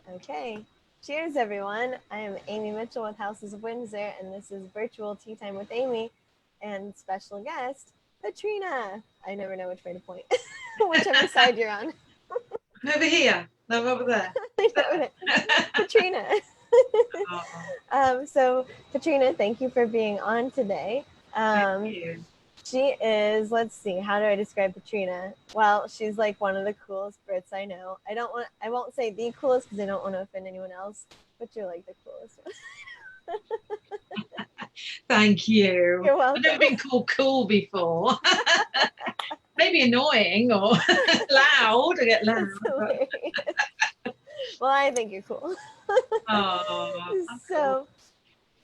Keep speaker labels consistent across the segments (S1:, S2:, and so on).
S1: Okay. Cheers, everyone. I am Amy Mitchell with Houses of Windsor, and this is Virtual Tea Time with Amy and special guest, Petrina. I never know which way to point, whichever side you're on.
S2: Over here. No, over there.
S1: Petrina.
S2: Oh,
S1: So, Petrina, thank you for being on today.
S2: thank you.
S1: She is, let's see, how do I describe Petrina? Well, she's like one of the coolest Brits I know. I won't say the coolest because I don't want to offend anyone else, but you're like the coolest one.
S2: Thank you.
S1: You're welcome.
S2: I've never been called cool before. Maybe annoying or loud. I get loud.
S1: Well, I think you're cool.
S2: Oh,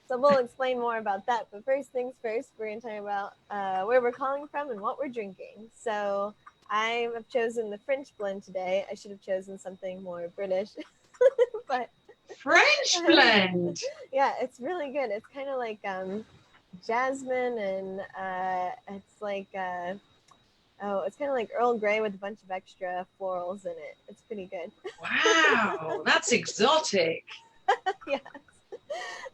S1: So we'll explain more about that. But first things first, we're going to talk about where we're calling from and what we're drinking. So I have chosen the French blend today. I should have chosen something more British. But
S2: French blend.
S1: Yeah, it's really good. It's kind of like jasmine and it's like it's kind of like Earl Grey with a bunch of extra florals in it. It's pretty good.
S2: Wow, that's exotic.
S1: Yes.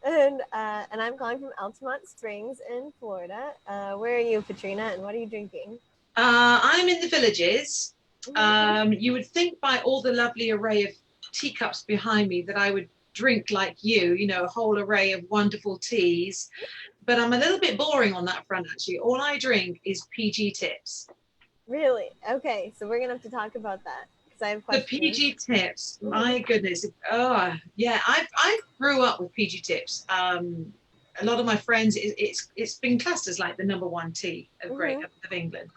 S1: And I'm calling from Altamont Springs in Florida. Where are you, Petrina, and what are you drinking?
S2: I'm in the Villages. You would think by all the lovely array of teacups behind me that I would drink like you know, a whole array of wonderful teas. But I'm a little bit boring on that front, actually. All I drink is PG tips.
S1: Really? Okay, so we're going to have to talk about that. I have
S2: the PG tips, my goodness. Oh yeah, I grew up with PG tips. A lot of my friends, it's been classed as like the #1 tea of of England,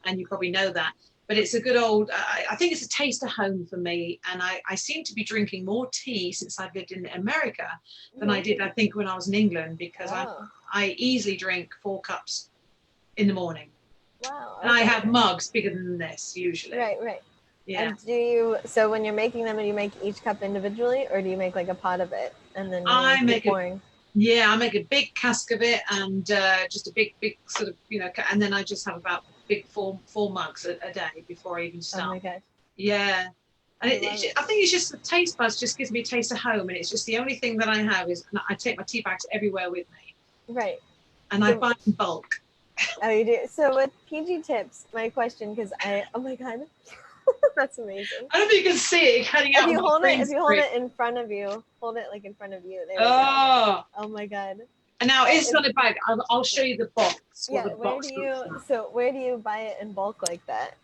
S2: and you probably know that. But it's a good old, I think it's a taste of home for me, and I seem to be drinking more tea since I've lived in America than I did, I think, when I was in England, because I easily drink 4 cups in the morning.
S1: Wow.
S2: Okay. And I have mugs bigger than this usually.
S1: Right.
S2: Yeah.
S1: And so when you're making them, do you make each cup individually, or do you make like a pot of it and then I make pouring?
S2: I make a big cask of it, and just a big sort of, you know, and then I just have about big four mugs a day before I even start.
S1: Oh my gosh.
S2: Yeah. And I think it's just the taste buds just gives me a taste of home, and it's just the only thing that I have is I take my tea bags everywhere with me.
S1: Right.
S2: And I buy in bulk.
S1: Oh, you do? So with PG tips, my question, because oh my God. That's amazing.
S2: I don't know if you can see it cutting out.
S1: If you hold it in front of you, hold it like in front of you. There we
S2: go.
S1: Oh my God.
S2: And now it's on a bag. I'll show you the box.
S1: Yeah. Where do you buy it in bulk like that?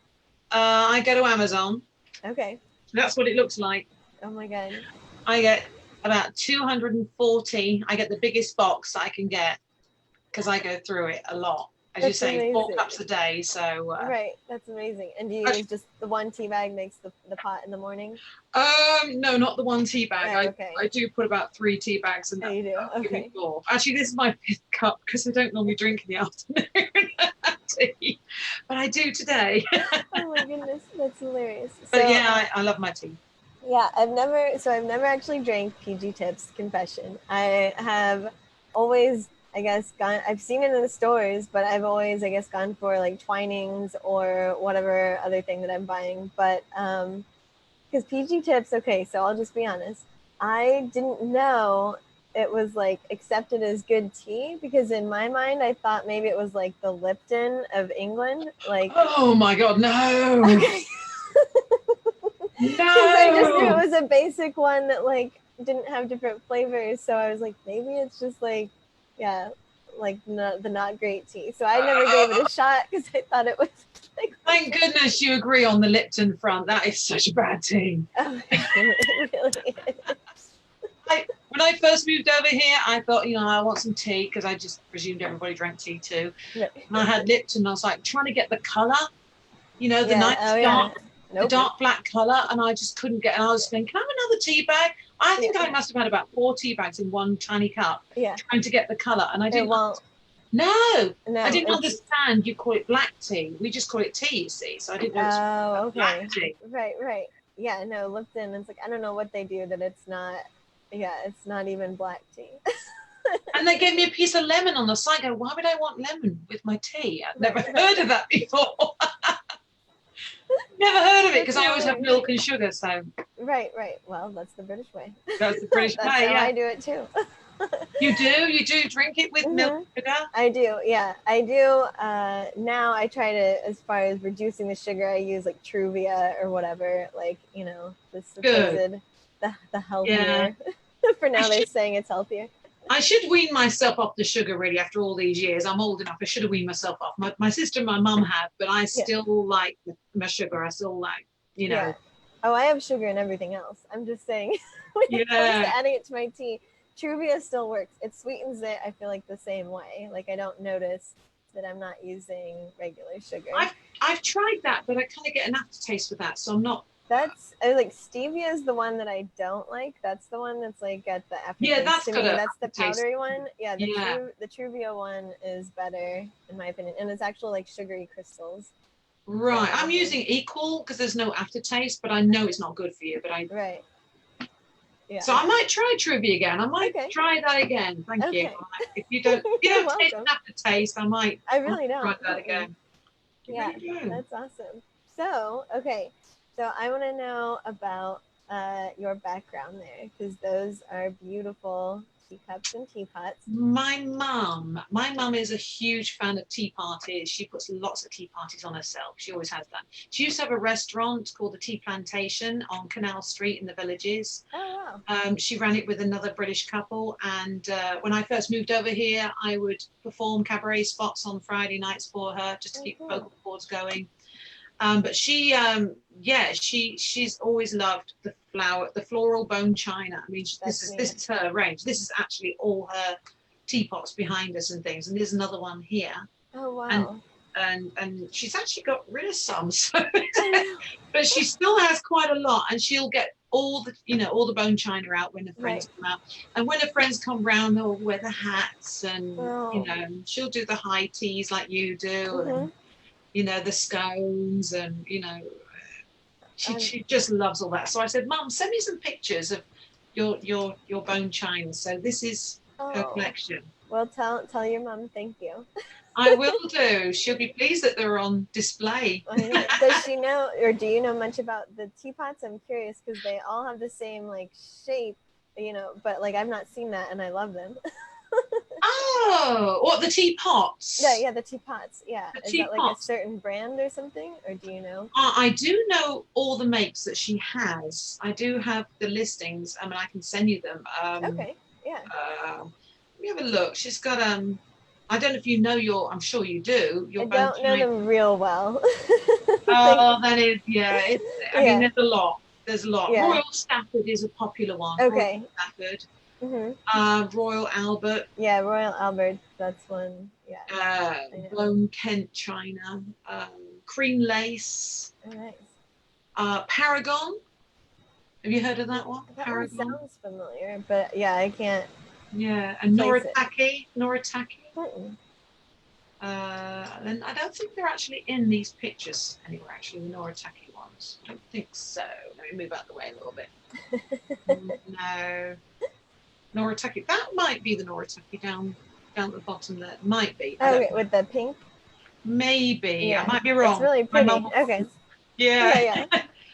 S2: I go to Amazon.
S1: Okay.
S2: That's what it looks like.
S1: Oh my God.
S2: I get about 240. I get the biggest box I can get because I go through it a lot. As you say, 4 cups a day. So
S1: right, that's amazing. And do you use just the one tea bag makes the pot in the morning?
S2: No, not the one tea bag.
S1: Okay.
S2: I do put about 3 tea bags in that.
S1: You do? Okay.
S2: Actually, this is my 5th cup because I don't normally drink in the afternoon tea, but I do today.
S1: Oh my goodness, that's hilarious.
S2: But yeah, I love my tea.
S1: Yeah, I've never actually drank PG tips. Confession, I have always, I guess, I've seen it in the stores, but I've always, I guess, gone for like Twinings or whatever other thing that I'm buying. But because PG tips, okay, so I'll just be honest, I didn't know it was like accepted as good tea, because in my mind I thought maybe it was like the Lipton of England. Like,
S2: oh my God, no.
S1: Okay.
S2: No.
S1: I just knew it was a basic one that like didn't have different flavors, so I was like, maybe it's just like, yeah, like the not great tea. So I never gave it a shot because I thought it was like.
S2: Thank goodness you agree on the Lipton front. That is such a bad tea.
S1: Oh, it really is.
S2: When I first moved over here, I thought, you know, I want some tea because I just presumed everybody drank tea too. Right. And I had Lipton. I was like trying to get the colour, you know, the nice the dark black colour, and I just couldn't get. And I was thinking, can I have another tea bag? I think I must have had about 4 tea bags in one tiny cup, trying to get the colour, and I didn't. No, I didn't understand. You call it black tea. We just call it tea, you see. So I didn't know.
S1: Oh, okay. Black tea. Right. Yeah, no, Lipton. It's like I don't know what they do that it's not. Yeah, it's not even black tea.
S2: And they gave me a piece of lemon on the side. I go, why would I want lemon with my tea? I've never heard of that before. Never heard of it. because I always have milk and sugar. So
S1: right. Well, that's the British way.
S2: that's the British
S1: That's
S2: way.
S1: how
S2: Yeah,
S1: I do it too.
S2: you do drink it with milk and sugar.
S1: I do. Yeah, I do. Now I try to, as far as reducing the sugar, I use like Truvia or whatever. Like, you know, the supposed the healthier. For now, they're saying it's healthier.
S2: I should wean myself off the sugar really after all these years. I'm old enough. I should have weaned myself off. My sister and my mum have, but I still like my sugar. I still like, you know.
S1: Yeah. Oh, I have sugar in everything else. I'm just saying, when it comes to adding it to my tea, Truvia still works. It sweetens it, I feel like, the same way. Like, I don't notice that I'm not using regular sugar.
S2: I've tried that, but I kind of get an aftertaste with that, so I'm not.
S1: That's like stevia is the one that I don't like. That's the one that's like at the aftertaste.
S2: Yeah, that's
S1: to me. That's the
S2: taste.
S1: powdery one. Yeah, the Truvia one is better in my opinion, and it's actually like sugary crystals.
S2: Right, I'm using equal because there's no aftertaste, but I know it's not good for you. But
S1: right. Yeah.
S2: So I might try Truvia again. I might try that again. Thank you. If you don't taste an aftertaste, I might.
S1: I really don't.
S2: Try that again.
S1: Yeah, that's awesome. So so I want to know about your background there, because those are beautiful teacups and teapots.
S2: My mum is a huge fan of tea parties. She puts lots of tea parties on herself. She always has that. She used to have a restaurant called the Tea Plantation on Canal Street in the Villages.
S1: Oh, wow.
S2: She ran it with another British couple, and when I first moved over here, I would perform cabaret spots on Friday nights for her just to keep the vocal cords going. But she's always loved the floral bone china. I mean, this is her range. This is actually all her teapots behind us and things. And there's another one here.
S1: Oh wow!
S2: And she's actually got rid of some, so but she still has quite a lot. And she'll get all the bone china out when her friends come out. And when her friends come round, they'll wear the hats, and she'll do the high teas like you do. And, the scones, and she just loves all that. So I said, Mum, send me some pictures of your bone china. So this is her collection.
S1: Well, tell your mum thank you.
S2: I will do. She'll be pleased that they're on display.
S1: Does she know, or do you know much about the teapots? I'm curious because they all have the same like shape, but like I've not seen that, and I love them.
S2: Oh, what, the teapots?
S1: Yeah, the teapots. Yeah, is that like a certain brand or something, or do you know?
S2: I do know all the makes that she has. I do have the listings. I mean, I can send you them.
S1: Okay, yeah.
S2: Let me have a look. She's got I don't know if you know I'm sure you do.
S1: I don't know them real well.
S2: That is, I mean, there's a lot. Yeah. Royal Stafford is a popular one.
S1: Okay.
S2: Royal Stafford. Royal Albert.
S1: Yeah, Royal Albert. That's one. Yeah.
S2: Blown Kent china. Cream lace.
S1: Nice.
S2: Paragon. Have you heard of that one?
S1: That
S2: Paragon.
S1: one sounds familiar, but yeah, I can't.
S2: Yeah, and Noritake.
S1: Mm-mm.
S2: And I don't think they're actually in these pictures anywhere, actually, the Noritake ones. I don't think so. Let me move out of the way a little bit. No. Noritake. That might be the Noritake down at the bottom there. Might be.
S1: Okay, with the pink?
S2: Maybe. Yeah. I might be wrong.
S1: It's really pretty. Okay.
S2: Yeah.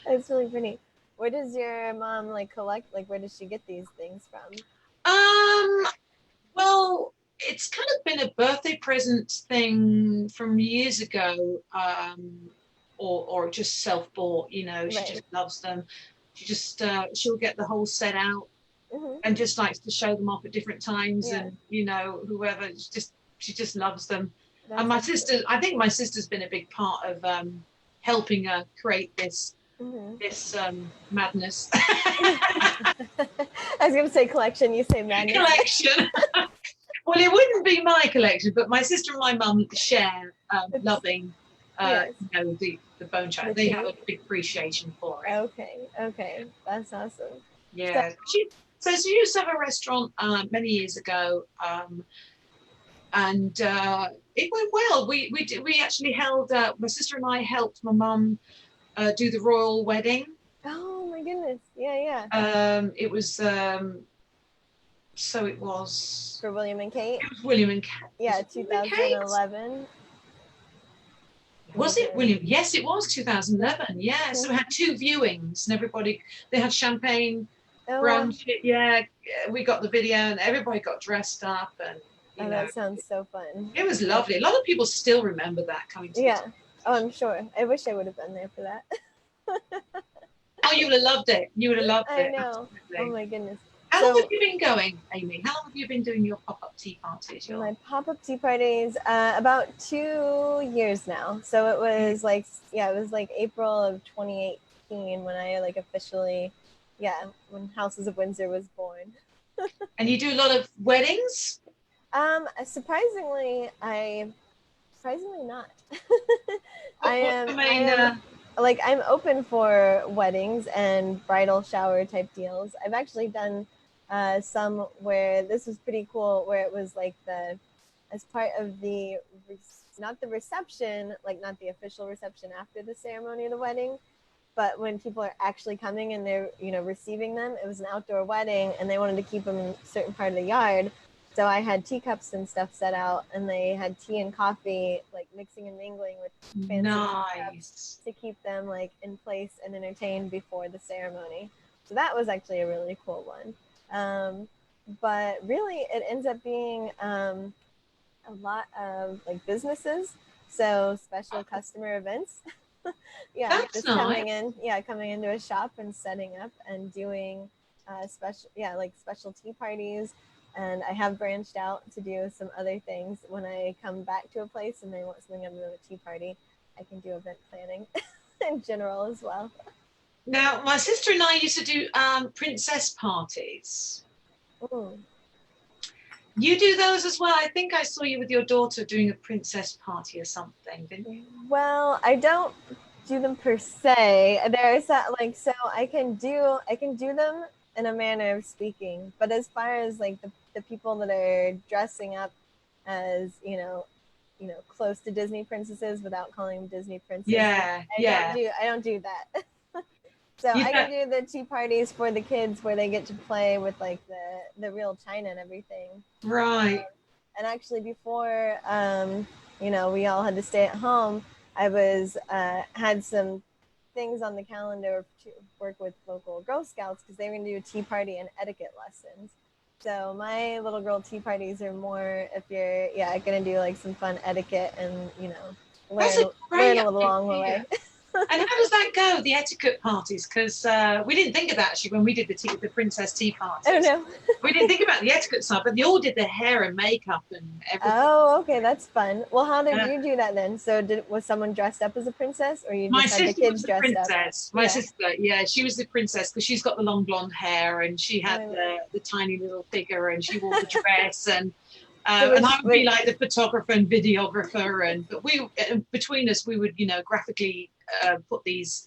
S1: It's really pretty. Where does your mom collect? Like, where does she get these things from?
S2: Well, it's kind of been a birthday present thing from years ago, or just self-bought. She just loves them. She just she'll get the whole set out, and just likes to show them off at different times, and whoever she just loves them. And my sister, I think my sister's been a big part of helping her create this madness.
S1: I was going to say collection. You say madness.
S2: Collection. Well, it wouldn't be my collection, but my sister and my mum share loving, the bone china. They have a big appreciation for it.
S1: Okay, that's awesome.
S2: Yeah. So she used to have a restaurant many years ago, and it went well. We actually held. My sister and I helped my mum do the royal wedding.
S1: Oh my goodness! Yeah.
S2: It was. So it was
S1: for William and Kate.
S2: It was William and Kate.
S1: Yeah, 2011.
S2: Was it William? Yes, it was 2011. Yeah, so we had 2 viewings, and they had champagne
S1: Oh, wow.
S2: brunch. Yeah, we got the video, and everybody got dressed up, and
S1: Oh, that sounds so fun.
S2: it was lovely. A lot of people still remember that coming to
S1: Yeah. Oh, I'm sure. I wish I would have been there for that.
S2: Oh, you would have loved it. You would have loved
S1: I
S2: it.
S1: know.
S2: Absolutely.
S1: Oh my goodness.
S2: How long
S1: So
S2: have you been going, Amy? How long have you been doing your pop-up tea parties?
S1: my pop-up tea parties, about 2 years now. So it was like, yeah, it was like April of 2018 when I like officially, yeah, when Houses of Windsor was born.
S2: And you do a lot of weddings?
S1: Surprisingly, surprisingly not. I
S2: What's the
S1: am, I
S2: main?
S1: am like, I'm open for weddings and bridal shower type deals. I've actually done some where this was pretty cool, where it was like as part of not the reception, like not the official reception after the ceremony of the wedding, but when people are actually coming and they're, receiving them. It was an outdoor wedding and they wanted to keep them in a certain part of the yard. So I had teacups and stuff set out, and they had tea and coffee, like mixing and mingling with fancy teacups to keep them like in place and entertained before the ceremony. So that was actually a really cool one. But really, it ends up being a lot of like businesses, so special customer events. Yeah,
S2: That's
S1: just
S2: nice.
S1: coming into a shop and setting up and doing like special tea parties. And I have branched out to do some other things. When I come back to a place and they want something other than a tea party, I can do event planning in general as well.
S2: Now, my sister and I used to do princess parties.
S1: Ooh.
S2: You do those as well? I think I saw you with your daughter doing a princess party or something, didn't you?
S1: Well, I don't do them per se. There's that, like, so I can do them in a manner of speaking. But as far as like the people that are dressing up as, close to Disney princesses without calling them Disney princesses,
S2: Yeah, yeah.
S1: I don't do that. So I can
S2: Yeah,
S1: do the tea parties for the kids where they get to play with like the real china and everything.
S2: right.
S1: And actually, before we all had to stay at home, I was had some things on the calendar to work with local Girl Scouts because they were going to do a tea party and etiquette lessons. So my little girl tea parties are more if you're going to do like some fun etiquette and
S2: That's a
S1: learn
S2: great
S1: a little along the way.
S2: idea. And how does that go, the etiquette parties? Because we didn't think of that actually when we did the princess tea
S1: I don't
S2: parties.
S1: know.
S2: We didn't think about the etiquette side, but they all did their hair and makeup and everything.
S1: Oh, okay, that's fun. Well, how did you do that then? So, was someone dressed up as a princess, or you
S2: My
S1: just had the
S2: sister was
S1: kids
S2: the
S1: dressed up?
S2: princess. My
S1: Yeah.
S2: sister, yeah, she was the princess because she's got the long blonde hair and she had the tiny little figure and she wore the dress and I would be like the photographer and videographer but we between us we would graphically put these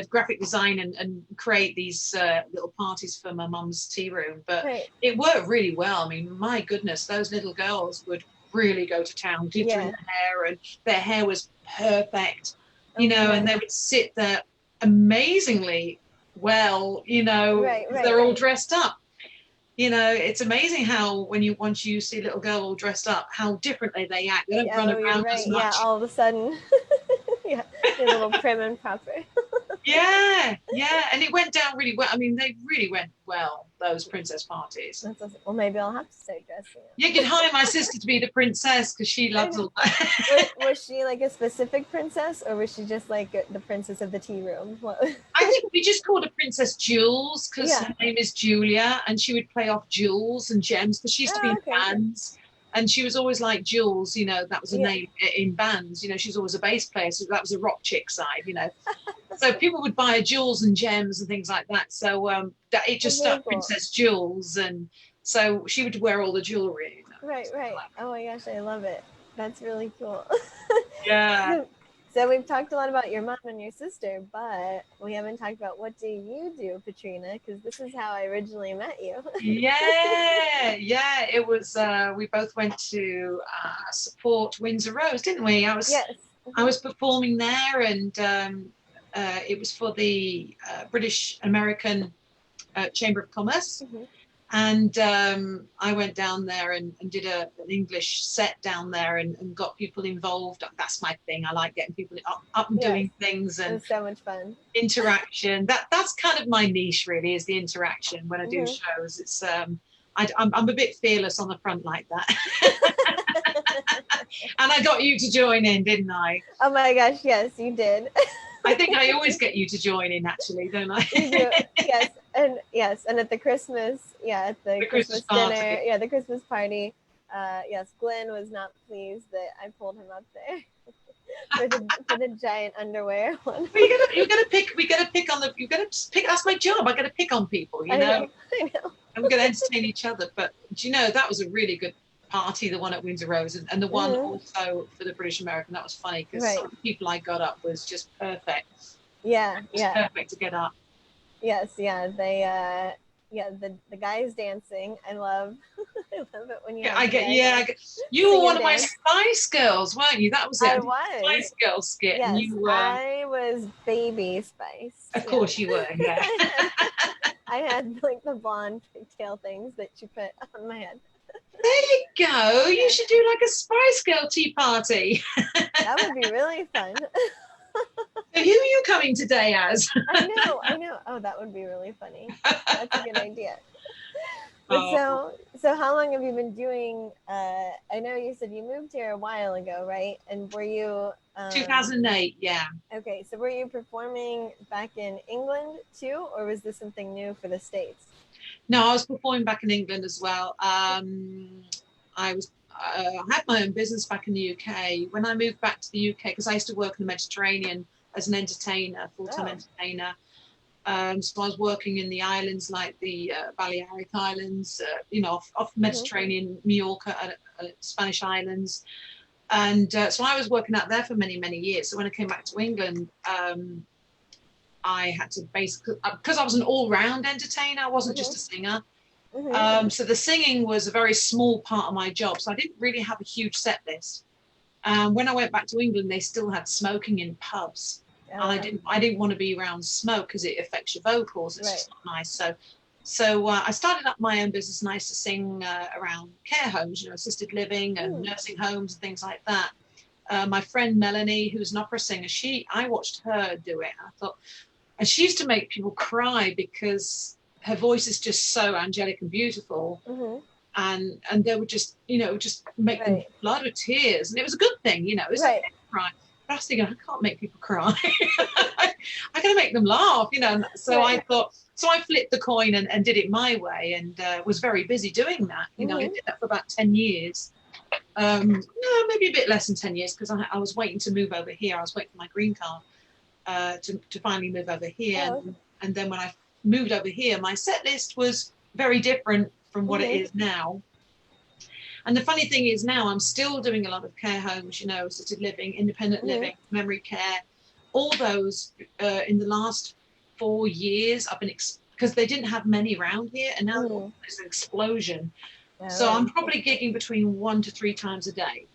S2: graphic design and create these little parties for my mum's tea room. But it worked really well. I mean, my goodness, those little girls would really go to town, glitter in their hair, and their hair was perfect, and they would sit there amazingly well, they're all dressed up. It's amazing how once you see a little girl all dressed up, how differently they act. They don't run around as much.
S1: Yeah, all of a sudden, yeah, they're a little prim and proper.
S2: Yeah, and it went down really well. I mean, they really went well, those princess parties.
S1: That's awesome. Well, maybe I'll have to start dressing up.
S2: You could hire my sister to be the princess because she loves all that.
S1: Was she like a specific princess, or was she just like the princess of the tea room?
S2: I think we just called her Princess Jules because her name is Julia, and she would play off jewels and gems because she used to be in bands. And she was always like Jules, that was a name in bands. She's always a bass player, so that was a rock chick side, So people would buy Jules and gems and things like that. So it just stuck Princess Jules, and so she would wear all the jewelry.
S1: Right. Oh my gosh, I love it. That's really cool.
S2: Yeah.
S1: So we've talked a lot about your mom and your sister, but we haven't talked about what do you do, Petrina, because this is how I originally met you.
S2: Yeah. It was, we both went to support Windsor Rose, didn't we? I was performing there, and it was for the British American Chamber of Commerce. And I went down there and did an English set down there and got people involved. That's my thing. I like getting people up and
S1: Yes,
S2: doing things
S1: it
S2: and
S1: was so much fun.
S2: interaction. That's kind of my niche, really, is the interaction when I do
S1: Hmm.
S2: shows. It's I'm a bit fearless on the front like that. And I got you to join in, didn't I?
S1: Oh my gosh, yes, you did.
S2: I think I always get you to join in, actually, don't I?
S1: You do, yes, and at the Christmas, yeah, at the
S2: The Christmas
S1: Christmas dinner,
S2: party.
S1: yeah, the Christmas party. Yes, Glenn was not pleased that I pulled him up there for the giant underwear one.
S2: Well, you're gonna pick. We gotta pick on the. You gotta pick. That's my job. I gotta pick on people,
S1: I know, I know.
S2: and we're gonna entertain each other. But do you know that was a really good party, the one at Windsor Rose, and the one
S1: Hmm.
S2: also for the British American. That was funny because some
S1: Right.
S2: of the people I got up was just perfect.
S1: Yeah,
S2: Just
S1: yeah.
S2: perfect to get up.
S1: Yes, yeah. Yeah, the guys dancing. I love, I love it when you
S2: Yeah,
S1: have the guys
S2: yeah. You were
S1: sing
S2: one
S1: and
S2: of my
S1: dance.
S2: Spice Girls, weren't you? That was it. I
S1: I
S2: did the
S1: was.
S2: Spice Girl skit, and
S1: Yes,
S2: you were.
S1: I was baby Spice.
S2: Of
S1: Yeah.
S2: course, you were. Yeah.
S1: I had like the blonde pigtail things that you put on my head.
S2: There you go. You
S1: Yeah,
S2: should do like a Spice Girl tea party.
S1: that would be really fun.
S2: So who are you coming today as?
S1: I know, I know. Oh, that would be really funny. That's a good idea. But
S2: Oh,
S1: so how long have you been doing? I know you said you moved here a while ago, right? And were you
S2: 2008, yeah.
S1: okay? So were you performing back in England too, or was this something new for the States?
S2: No, I was performing back in England as well. I had my own business back in the UK. When I moved back to the UK, because I used to work in the Mediterranean as an entertainer, full-time
S1: Oh.
S2: entertainer. So I was working in the islands like the Balearic Islands, off the
S1: Hmm.
S2: Mediterranean, Mallorca, Spanish islands. And so I was working out there for many, many years. So when I came back to England, I had to basically, because I was an all-round entertainer, I wasn't
S1: Hmm.
S2: just a singer.
S1: Hmm.
S2: So the singing was a very small part of my job. So I didn't really have a huge set list. When I went back to England, they still had smoking in pubs. And
S1: Oh,
S2: I didn't want to be around smoke because it affects your vocals. It's
S1: right.
S2: just not nice. So I started up my own business, and I used to sing around care homes, assisted living and
S1: Mm.
S2: nursing homes and things like that. My friend Melanie, who's an opera singer, I watched her do it. I thought, and she used to make people cry because her voice is just so angelic and beautiful.
S1: Hmm.
S2: And they would just, just make them
S1: Right.
S2: flood with tears. And it was a good thing, it's okay
S1: Right.
S2: to cry. But I was thinking, I can't make people cry. I gotta make them laugh, So I
S1: Right.
S2: thought, so I flipped the coin and did it my way, and was very busy doing that. I
S1: Hmm.
S2: did that for about 10 years. No, maybe a bit less than 10 years because I was waiting to move over here. I was waiting for my green card to finally move over here.
S1: Oh.
S2: And then when I moved over here, my set list was very different from what it
S1: Hmm.
S2: is now. And the funny thing is now I'm still doing a lot of care homes, assisted living, independent
S1: Hmm.
S2: living, memory care, all those in the last 4 years. I've been because they didn't have many around here, and now
S1: Hmm.
S2: there's an explosion.
S1: All
S2: So I'm
S1: right.
S2: probably gigging between 1 to 3 times a day.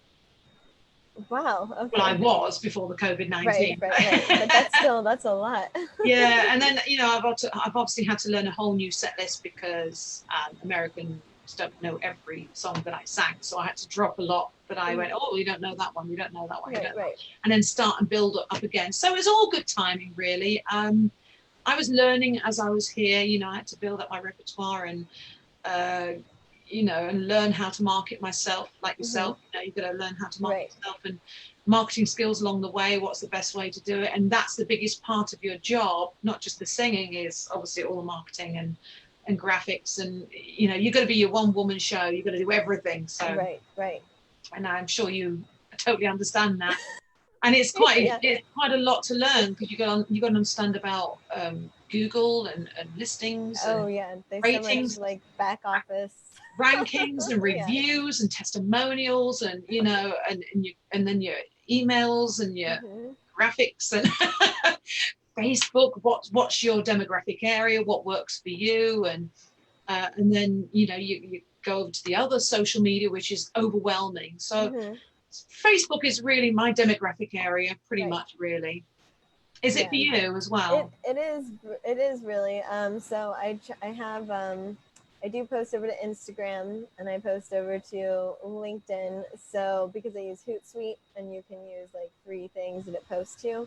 S1: Wow.
S2: Well, I
S1: Okay.
S2: was before the COVID
S1: Right.
S2: 19.
S1: Right. Right. But that's a lot.
S2: Yeah, and then I've obviously had to learn a whole new set list because Americans don't know every song that I sang, so I had to drop a lot. But I went,
S1: Hmm.
S2: oh, you don't know that one, you don't know that one, you
S1: Right.
S2: don't know,
S1: Right.
S2: and then start and build up again. So it's all good timing, really. I was learning as I was here. I had to build up my repertoire and uh, and learn how to market myself like
S1: Hmm.
S2: yourself. You've got to learn how to market
S1: Right.
S2: yourself and marketing skills along the way. What's the best way to do it? And that's the biggest part of your job, not just the singing, is obviously all the marketing and graphics. And, you've got to be your one woman show. You've got to do everything. So,
S1: Right. Right.
S2: and I'm sure you totally understand that. And it's quite
S1: Yeah.
S2: it's quite a lot to learn because you got to understand about Google and listings
S1: Oh
S2: and
S1: yeah. There's so much
S2: ratings,
S1: like back office.
S2: rankings and
S1: Yeah.
S2: reviews and testimonials and and then your emails and your
S1: Hmm.
S2: graphics and Facebook. What's your demographic area? What works for you? And then you go over to the other social media, which is overwhelming. So
S1: Hmm.
S2: Facebook is really my demographic area, pretty
S1: Right.
S2: much. Really, is it
S1: Yeah.
S2: for you as
S1: It
S2: well?
S1: it is it is really. So I have I do post over to Instagram and I post over to LinkedIn. So because I use Hootsuite and you can use like 3 things that it posts to.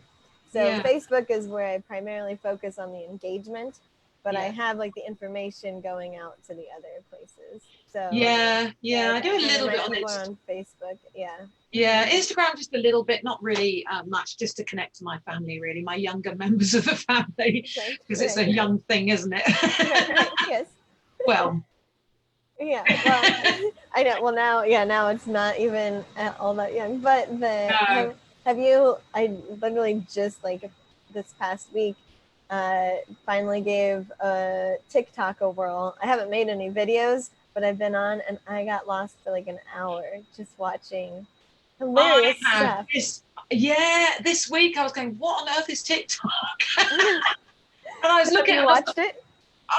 S1: So
S2: Yeah.
S1: Facebook is where I primarily focus on the engagement, but I
S2: Yeah.
S1: have like the information going out to the other places. So
S2: Yeah.
S1: yeah,
S2: Yeah. I do a
S1: kind of
S2: little
S1: my
S2: bit on
S1: people are
S2: Instagram.
S1: on Facebook. Yeah.
S2: Yeah, Instagram just a little bit, not really much, just to connect to my family, really, my younger members of the family,
S1: Right.
S2: because it's
S1: Right.
S2: a young thing, isn't
S1: Right.
S2: it?
S1: Right. Yes.
S2: Well,
S1: Yeah. Well, I know. Well, now, yeah, now it's not even all that young. But
S2: no.
S1: have you? I literally just like this past week, uh, finally gave a TikTok a whirl. I haven't made any videos, but I've been on, and I got lost for like an hour just watching
S2: I
S1: hilarious
S2: have
S1: stuff.
S2: this, yeah, this week I was going, what on earth is TikTok? And I was
S1: Have
S2: looking
S1: you
S2: and I was like,
S1: watched it?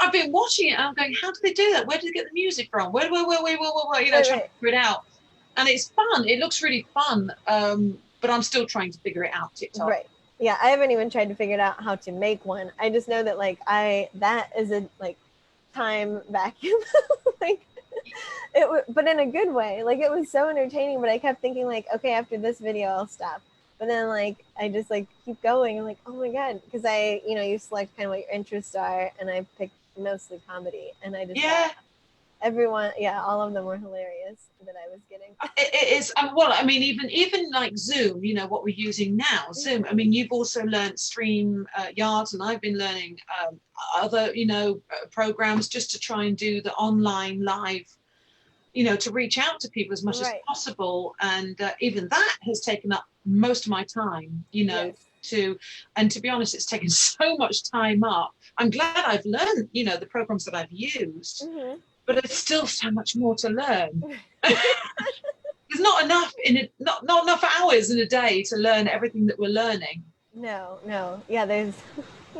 S2: I've been watching it and I'm going, how do they do that? Where do they get the music from? Where, you know,
S1: Right.
S2: trying to
S1: Right.
S2: figure it out. And it's fun. It looks really fun. But I'm still trying to figure it out, TikTok.
S1: Right. Yeah, I haven't even tried to figure out how to make one. I just know that like that is a like time vacuum. Like but in a good way. Like it was so entertaining, but I kept thinking like, okay, after this video I'll stop. But then like I just like keep going. I'm like, oh my god, because you select kind of what your interests are, and I picked mostly comedy, and I just
S2: Yeah,
S1: thought everyone, yeah, all of them were hilarious that I was getting.
S2: it is. Well, I mean, even like Zoom, you know, what we're using now, Zoom. I mean, you've also learned stream yards, and I've been learning other, programs just to try and do the online live, to reach out to people as much as
S1: Right.
S2: possible. And even that has taken up most of my time,
S1: Yes.
S2: and to be honest, it's taken so much time up. I'm glad I've learned, the programs that I've used,
S1: Mm-hmm.
S2: but there's still so much more to learn. There's not enough not enough hours in a day to learn everything that we're learning.
S1: No, no. Yeah, there's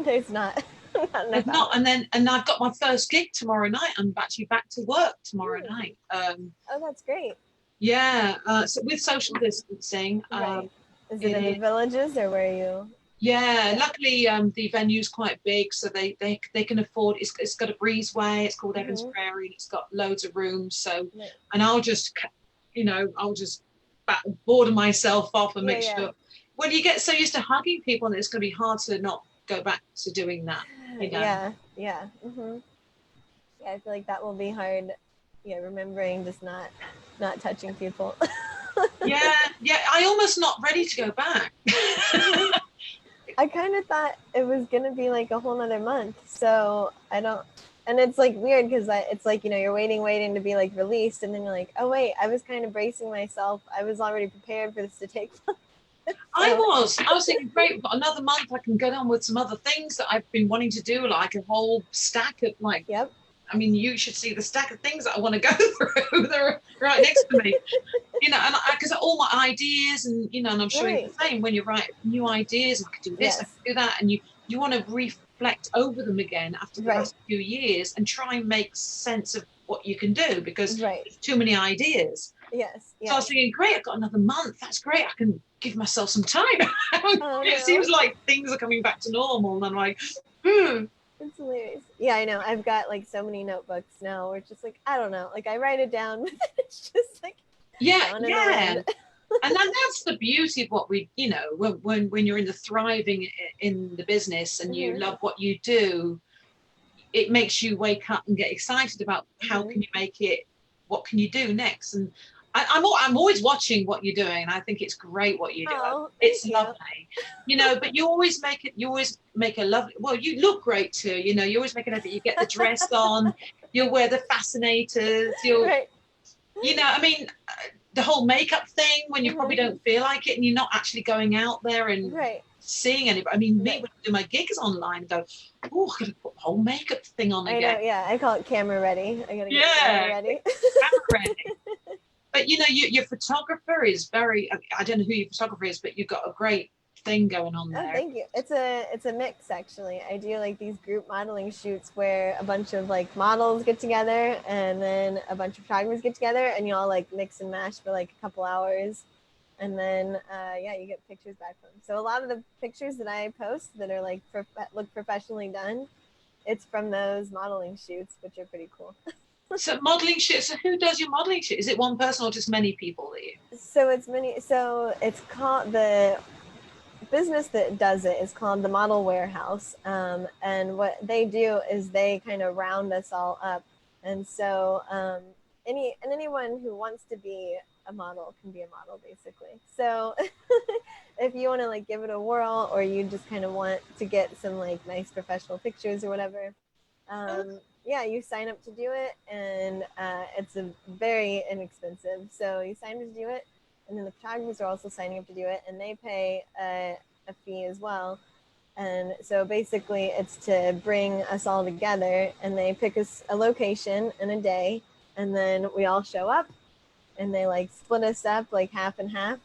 S1: there's not not
S2: There's
S1: enough
S2: not,
S1: hours.
S2: and I've got my first gig tomorrow night. I'm actually back to work tomorrow
S1: Hmm.
S2: night.
S1: Oh, that's great.
S2: Yeah, so with social distancing,
S1: Right. Is it
S2: it
S1: in the
S2: is.
S1: villages or where are you?
S2: Yeah,
S1: Yeah.
S2: luckily the venue's quite big, so they can afford. It's got a breezeway. It's called Evans
S1: Mm-hmm.
S2: Prairie. And it's got loads of rooms. So,
S1: Right.
S2: and I'll just border myself off and
S1: Yeah,
S2: make
S1: yeah.
S2: sure. Well, you get so used to hugging people, and it's going to be hard to not go back to doing that. You know.
S1: Yeah, yeah. Mm-hmm. Yeah, I feel like that will be hard. Yeah, remembering just not touching people.
S2: Yeah, yeah. I almost not ready to go back.
S1: Mm-hmm. I kind of thought it was gonna be like a whole nother month, so I don't. And it's like weird because it's like you're waiting to be like released, and then you're like, oh wait, I was kind of bracing myself. I was already prepared for this to take place.
S2: I
S1: So
S2: was. I was thinking, great, we've got another month. I can get on with some other things that I've been wanting to do, like a whole stack of like.
S1: yep.
S2: I mean, you should see the stack of things that I want to go through. They're right next to me, and because all my ideas, and I'm sure you're
S1: Right.
S2: the same. When you write new ideas, I could do this, I
S1: Yes.
S2: could do that, and you want to reflect over them again after the
S1: Right.
S2: last few years and try and make sense of what you can do because
S1: Right.
S2: there's too many ideas.
S1: Yes.
S2: So I was
S1: Yes.
S2: thinking, great, I've got another month. That's great. I can give myself some time.
S1: Oh
S2: It
S1: no.
S2: seems like things are coming back to normal, and I'm like, hmm.
S1: It's hilarious. Yeah, I know. I've got like so many notebooks now where it's just like, I don't know. Like I write it down, but it's just like
S2: Yeah,
S1: gone in the
S2: yeah.
S1: wind.
S2: And then that's the beauty of what we, when you're in the thriving in the business and you
S1: Mm-hmm.
S2: love what you do, it makes you wake up and get excited about how
S1: Mm-hmm.
S2: can you make it, what can you do next. And I'm always watching what you're doing. I think it's great what you do.
S1: Oh, thank
S2: It's
S1: you.
S2: lovely, but you always make a lovely, well, you look great too, you always make an effort. You get the dress on, you'll wear the fascinators,
S1: Right.
S2: I mean, the whole makeup thing when you probably
S1: Mm-hmm.
S2: don't feel like it and you're not actually going out there and
S1: Right.
S2: seeing anybody. I mean, me
S1: Right.
S2: when I do my gigs online, I go, oh, I gotta put the whole makeup thing on
S1: I know.
S2: again.
S1: Yeah, I call it camera ready. I gotta get camera
S2: Yeah,
S1: ready.
S2: camera ready. But your photographer is very. I don't know who your photographer is, but you've got a great thing going on
S1: Oh,
S2: there.
S1: thank you. It's a mix actually. I do like these group modeling shoots where a bunch of like models get together and then a bunch of photographers get together and you all like mix and mash for like a couple hours. And then yeah, you get pictures back from them. So a lot of the pictures that I post that are like look professionally done, it's from those modeling shoots, which are pretty cool.
S2: So modeling shit. So who does your modeling shit? Is it one person or just many people that you?
S1: So it's many. So it's called the business that does it is called the Model Warehouse. And what they do is they kind of round us all up. And so anyone who wants to be a model can be a model basically. So if you want to like give it a whirl, or you just kind of want to get some like nice professional pictures or whatever, yeah, you sign up to do it, and it's a very inexpensive. So you sign up to do it, and then the photographers are also signing up to do it, and they pay a fee as well. And so basically, it's to bring us all together, and they pick us a location and a day, and then we all show up, and they like split us up like half and half,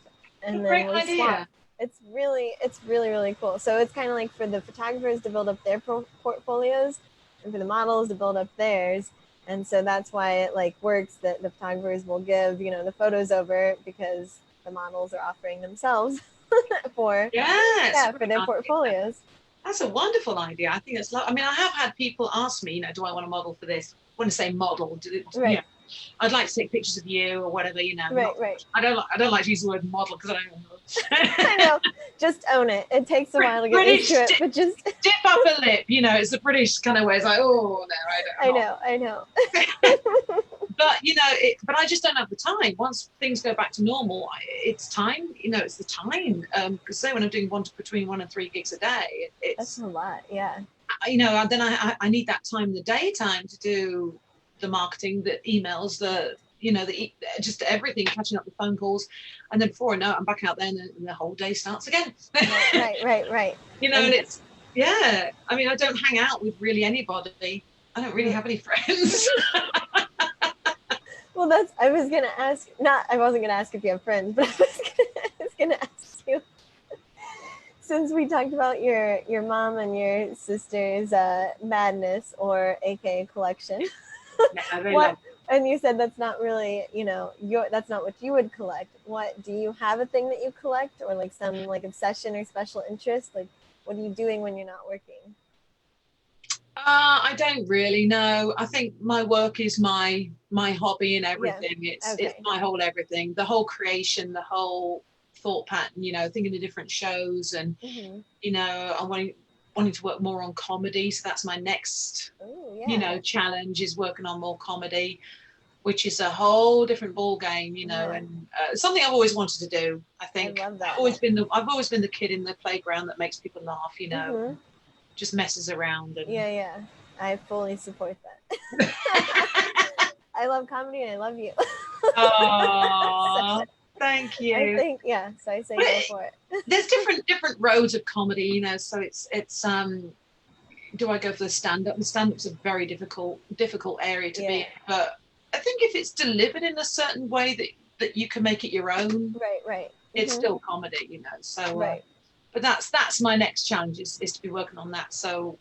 S1: and then
S2: Great
S1: we swap.
S2: idea.
S1: It's really cool. So it's kind of like for the photographers to build up their portfolios, and for the models to build up theirs. And so that's why it like works that the photographers will give, you know, the photos over, because the models are offering themselves for,
S2: Yes.
S1: yeah, for their portfolios.
S2: That's a wonderful idea. I think it's. I mean, I have had people ask me, you know, do I want to model for this? When I say model,
S1: right.
S2: You know, I'd like to take pictures of you or whatever, you know.
S1: Right.
S2: I don't like to use the word model because I don't know.
S1: I know. Just own it. It takes a while to get
S2: British
S1: used to it, but just
S2: dip up a lip. You know, it's the British kind of way. It's like, oh no,
S1: I know.
S2: But you know, but I just don't have the time. Once things go back to normal, it's time. You know, it's the time. Because say when I'm doing between 1 and 3 gigs a day,
S1: That's a lot. Yeah.
S2: You know, then I need that time in the daytime to do the marketing, the emails, just everything, catching up with phone calls, and then before I know it, I'm back out there, and the whole day starts again.
S1: Right.
S2: You know, and it's I mean, I don't hang out with really anybody. I don't really have any friends.
S1: Well, I was gonna ask. I wasn't gonna ask if you have friends, but I was gonna ask you. Since we talked about your mom and your sister's madness, or AK collection, what? And you said that's not really, you know, that's not what you would collect. What do you have a thing that you collect, or like some like obsession or special interest? Like, what are you doing when you're not working?
S2: I don't really know. I think my work is my hobby and everything.
S1: Yeah.
S2: It's my whole everything, the whole creation, the whole thought pattern. You know, thinking of different shows, and you know, I'm wanting to work more on comedy. So that's my next, you know, challenge, is working on more comedy, which is a whole different ball game. You know, and something I've always wanted to do. I think
S1: I love that.
S2: I've always been the kid in the playground that makes people laugh. You know. Just messes around. And
S1: yeah, I fully support that. I love comedy, and I love you.
S2: Oh, thank you.
S1: I think, yeah, so I say go for it.
S2: There's different roads of comedy, you know, so it's do I go for the stand-up? The stand-up's a very difficult area to be in, but I think if it's delivered in a certain way that you can make it your own,
S1: right,
S2: it's still comedy, you know. So but that's my next challenge, is to be working on that. So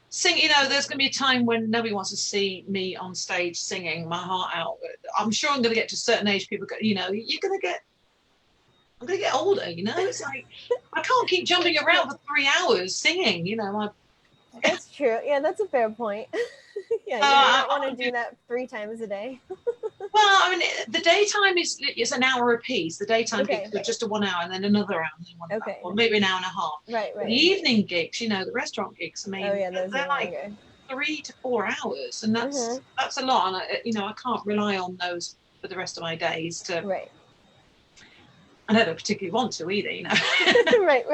S2: sing, you know, there's going to be a time when nobody wants to see me on stage singing my heart out. I'm sure I'm going to get to a certain age, people go, you know, I'm going to get older, you know. It's like I can't keep jumping around for 3 hours singing, you know.
S1: That's true. Yeah, that's a fair point. Yeah, you don't want to do that 3 times a day.
S2: Well, I mean, the daytime is an hour a piece. The daytime gigs are just a 1 hour, and then another hour, and then 1 hour, or maybe an hour and a half.
S1: Right.
S2: The evening gigs, you know, the restaurant gigs, I mean,
S1: those
S2: they're like 3 to 4 hours, and that's a lot. And you know, I can't rely on those for the rest of my days to.
S1: Right.
S2: I don't particularly want to either, you know.
S1: Right.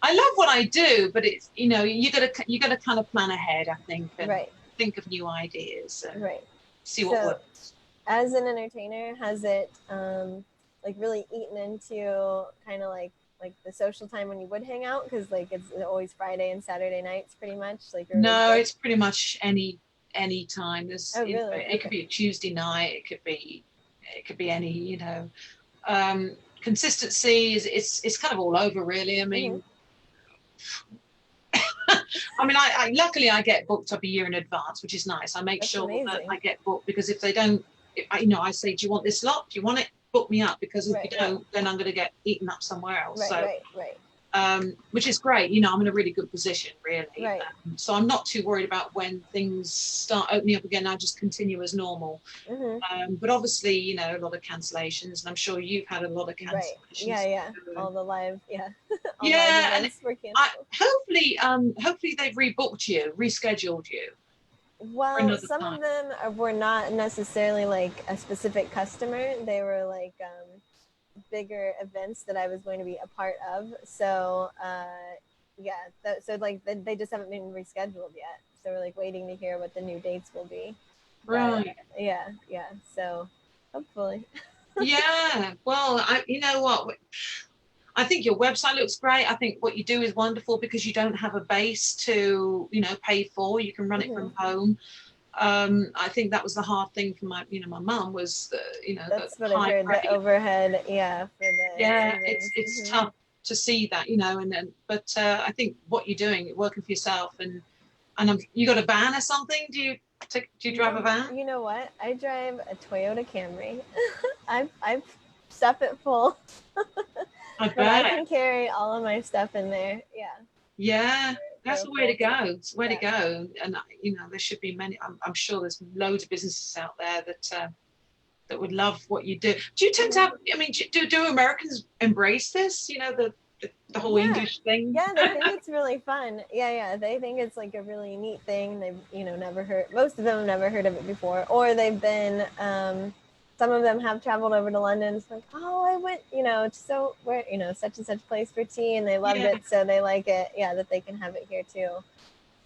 S2: I love what I do, but it's, you know, you gotta kind of plan ahead, I think, and think of new ideas, and see what works.
S1: As an entertainer, has it like really eaten into kind of like the social time when you would hang out? Because like it's always Friday and Saturday nights, pretty much. Like
S2: no, it's pretty much any time. There's
S1: really?
S2: It could be a Tuesday night. It could be any, you know. Consistency is kind of all over, really. I mean. I mean, I luckily I get booked up a year in advance, which is nice. I make sure that I get booked, because if they don't, you know, I say, do you want this slot? Do you want it? Book me up, because if you don't, then I'm going to get eaten up somewhere else.
S1: Right.
S2: which is great. You know, I'm in a really good position, really.
S1: Right.
S2: So I'm not too worried about when things start opening up again. I just continue as normal.
S1: Mm-hmm.
S2: But obviously, you know, a lot of cancellations, and I'm sure you've had a lot of
S1: Right. Yeah,
S2: cancellations.
S1: yeah. All the live, yeah. All live
S2: Yeah, and
S1: events were canceled.
S2: hopefully they've rebooked you, rescheduled you for
S1: Well,
S2: another
S1: some
S2: time.
S1: of them were not necessarily like a specific customer. They were like bigger events that I was going to be a part of. So, yeah, so like they just haven't been rescheduled yet. So we're like waiting to hear what the new dates will be. But
S2: Right.
S1: yeah, yeah. So hopefully.
S2: Yeah. Well, you know what? I think your website looks great. I think what you do is wonderful because you don't have a base to, you know, pay for. You can run it
S1: Mm-hmm.
S2: from home. I think that was the hard thing for my mum was the, you know, the
S1: That's what I've
S2: high
S1: heard. The
S2: rate.
S1: overhead, yeah, for the
S2: Yeah,
S1: Zooms.
S2: it's
S1: Mm-hmm.
S2: tough to see that, you know, and then but I think what you're doing, working for yourself, and you got a van or something? Do you drive a
S1: No,
S2: van?
S1: you know what? I drive a Toyota Camry. I've stuff it full,
S2: I
S1: but I
S2: bet.
S1: can carry all of my stuff in there. Yeah,
S2: Yeah, that's
S1: for a
S2: the way to
S1: full
S2: go.
S1: tank.
S2: It's the way to
S1: Yeah.
S2: go. And you know, there should be many. I'm sure there's loads of businesses out there that would love what you do. Do you tend to
S1: Mm-hmm.
S2: have? I mean, do Americans embrace this? You know, the whole
S1: Yeah,
S2: English thing.
S1: yeah, they think it's really fun. Yeah, yeah, they think it's like a really neat thing. They've never heard. Most of them have never heard of it before, or they've been. Some of them have traveled over to London. It's like, oh, I went, so where, such and such place for tea, and they loved
S2: Yeah.
S1: it, so they like it. Yeah, that they can have it here too.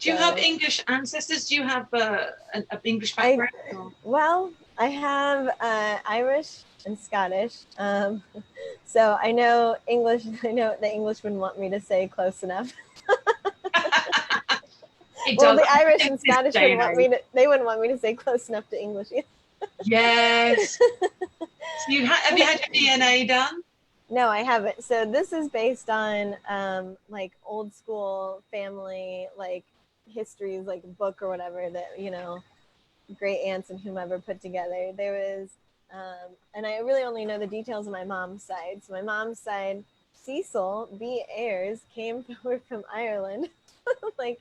S2: Do you have
S1: So
S2: English ancestors? Do you have an English
S1: I,
S2: background? Or?
S1: well, I have Irish and Scottish. So I know English. I know the English wouldn't want me to say close enough.
S2: It
S1: Well,
S2: does.
S1: the Irish
S2: In
S1: and
S2: this
S1: Scottish
S2: day
S1: wouldn't
S2: and
S1: want
S2: age.
S1: me to. They wouldn't want me to say close enough to English.
S2: Yes. So have you had your DNA done?
S1: No, I haven't. So this is based on like old school family like histories, like a book or whatever that great aunts and whomever put together. There was, and I really only know the details of my mom's side. So my mom's side, Cecil B. Ayres came from Ireland, like